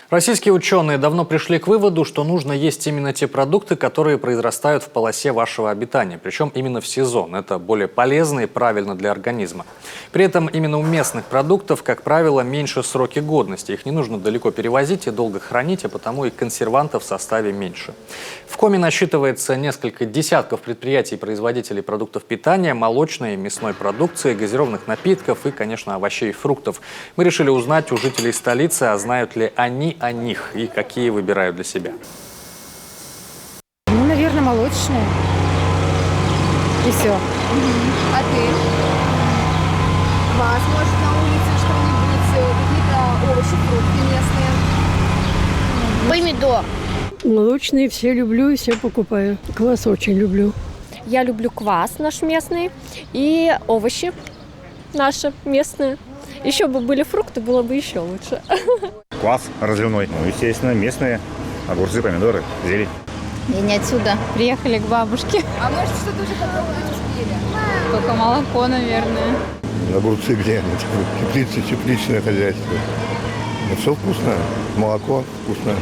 Российские ученые давно пришли к выводу, что нужно есть именно те продукты, которые произрастают в полосе вашего обитания, причем именно в сезон. Это более полезно и правильно для организма. При этом именно у местных продуктов, как правило, меньше сроки годности. Их не нужно далеко перевозить и долго хранить, а потому и консервантов в составе меньше. В Коми насчитывается несколько десятков предприятий и производителей продуктов питания, молочной и мясной продукции, газированных напитков и, конечно, овощей и фруктов. Мы решили узнать у жителей столицы, а знают ли они о них и какие выбирают для себя. Ну, наверное, молочные. И все. А ты? Квас, может, на улице что-нибудь, какие-то овощи, фрукты местные? Помидор. Молочные все люблю и все покупаю. Квас очень люблю. Я люблю квас наш местный и овощи наши местные. Еще бы были фрукты, было бы еще лучше. Квас разливной. Ну, естественно, местные огурцы, помидоры, зелень. Я не отсюда. Приехали к бабушке. А может, что-то уже попробовать успели? Только молоко, наверное. Огурцы где? Тепличное хозяйство. Все вкусно. Молоко вкусное.